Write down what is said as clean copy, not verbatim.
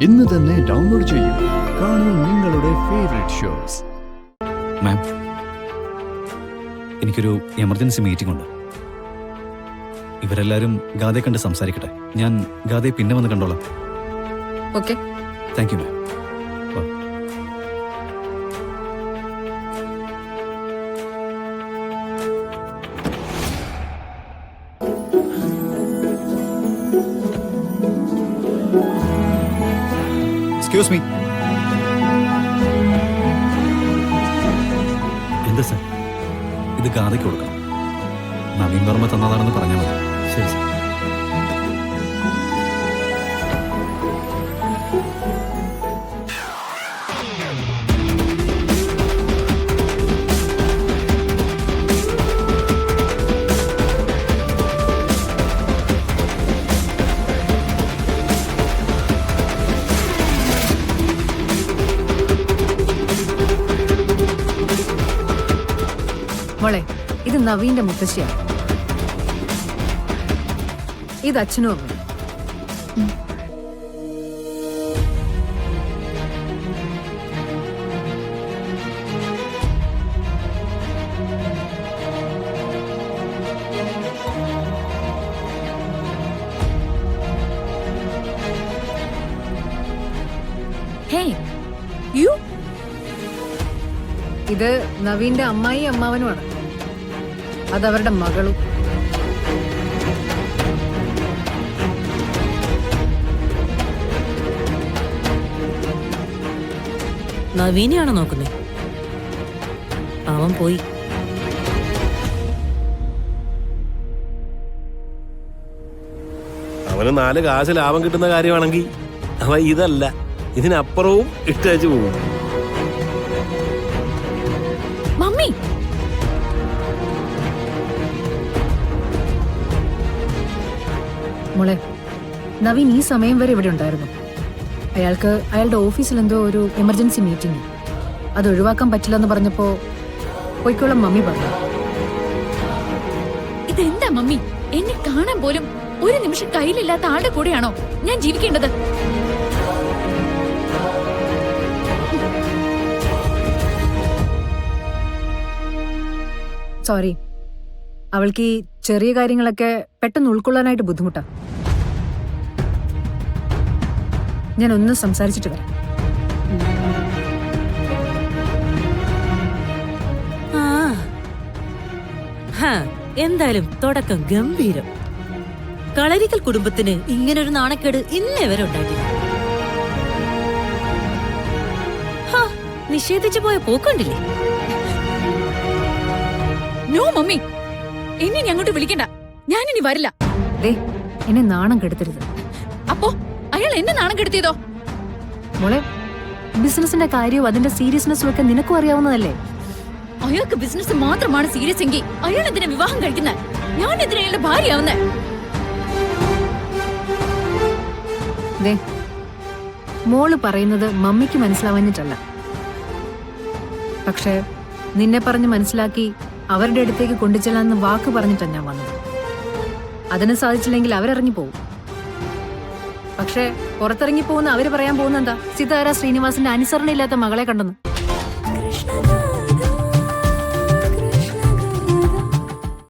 ഇന്ന് തന്നെ ഡൗൺലോഡ് ചെയ്യൂ. കാണൂ നിങ്ങളുടെ ഫേവറേറ്റ് ഷോസ്. മാം, എനിക്കൊരു എമർജൻസി മീറ്റിംഗ് ഉണ്ട്. ഇവരെല്ലാരും ഗാദയെ കണ്ട് സംസാരിക്കട്ടെ. ഞാൻ ഗാദയെ പിന്നെ വന്ന് കണ്ടോളാം. Okay, thank you ma'am. Excuse me. എന്താ സർ? ഇത് ഗാദയ്ക്ക് കൊടുക്കണം. നവീൻ വർമ്മ തന്നതാണെന്ന് പറഞ്ഞാൽ മതി. ശരി സർ. മോളെ, ഇത് നവീന്റെ മുത്തശ്ശിയാണ്. ഇത് അച്ഛനും അമ്മയും. ഇത് നവീന്റെ അമ്മായി അമ്മാവനുമാണ്. അതവരുടെ മകളും. നവീനെയാണോ നോക്കുന്നേ? അവൻ പോയി. അവന് 4 കാശ് ലാഭം കിട്ടുന്ന കാര്യമാണെങ്കിൽ അവ ഇതല്ല, ഇതിനപ്പുറവും ഇട്ടേച്ചു പോകും. മമ്മി, മോളെ, നവീൻ ഈ സമയം വരെ ഇവിടെ ഉണ്ടായിരുന്നു. അയാൾക്ക് അയാളുടെ ഓഫീസിൽ എന്തോ ഒരു എമർജൻസി മീറ്റിംഗ്, അത് ഒഴിവാക്കാൻ പറ്റില്ലെന്ന് പറഞ്ഞപ്പോ പോയിക്കോളം മമ്മി പറഞ്ഞു. ഇതെന്താ മമ്മി? എന്നെ കാണാൻ പോലും ഒരു നിമിഷം കയ്യിലില്ലാത്ത ആളുടെ കൂടെയാണോ ഞാൻ ജീവിക്കേണ്ടത്? സോറി, അവൾക്ക് ഈ ചെറിയ കാര്യങ്ങളൊക്കെ പെട്ടെന്ന് ഉൾക്കൊള്ളാനായിട്ട് ബുദ്ധിമുട്ടാ. ഞാൻ ഒന്ന് സംസാരിച്ചിട്ട് വരാം. എന്തായാലും തുടക്കം ഗംഭീരം. കളരിക്കൽ കുടുംബത്തിന് ഇങ്ങനൊരു നാണക്കേട് ഇന്നേ വരെ ഉണ്ടായിട്ടില്ല. നിഷേധിച്ചു പോയ പോക്കണ്ടില്ലേ? നോ മമ്മി, എന്നെ ഇനി അങ്ങോട്ട് വിളിക്കണ്ട. ഞാനിനി വരില്ല. എന്നെ നാണം കെടുത്തരുത്. അപ്പോ അയാൾ എന്നെ നാണം കെടുത്തിയതോ? മോളെ, ബിസിനസിന്റെ കാര്യവും അതിന്റെ സീരിയസ്നെസ്സും ഒക്കെ നിനക്കും അറിയാവുന്നതല്ലേ? അയാൾക്ക് ബിസിനസ് മാത്രമാണ് സീരിയസ് എങ്കിൽ അയാൾ എന്തിനാ വിവാഹം കഴിക്കുന്നത്? ഞാൻ എന്തിനാ അയാളുടെ ഭാര്യയാവുന്നേ? മോള് പറയുന്നത് മമ്മിക്ക് മനസ്സിലാവാഞ്ഞിട്ടല്ല. പക്ഷെ നിന്നെ പറഞ്ഞ് മനസ്സിലാക്കി അവരുടെ അടുത്തേക്ക് കൊണ്ടുചെല്ലാന്ന് വാക്ക് പറഞ്ഞിട്ടാണ് ഞാൻ വന്നത്. അതിന് സാധിച്ചില്ലെങ്കിൽ അവരിറങ്ങി പോവും. പക്ഷെ പുറത്തിറങ്ങി പോകുന്ന അവര് പറയാൻ പോകുന്ന എന്താ? സിതാര ശ്രീനിവാസന്റെ അനുസരണയില്ലാത്ത മകളെ കണ്ടെന്ന്.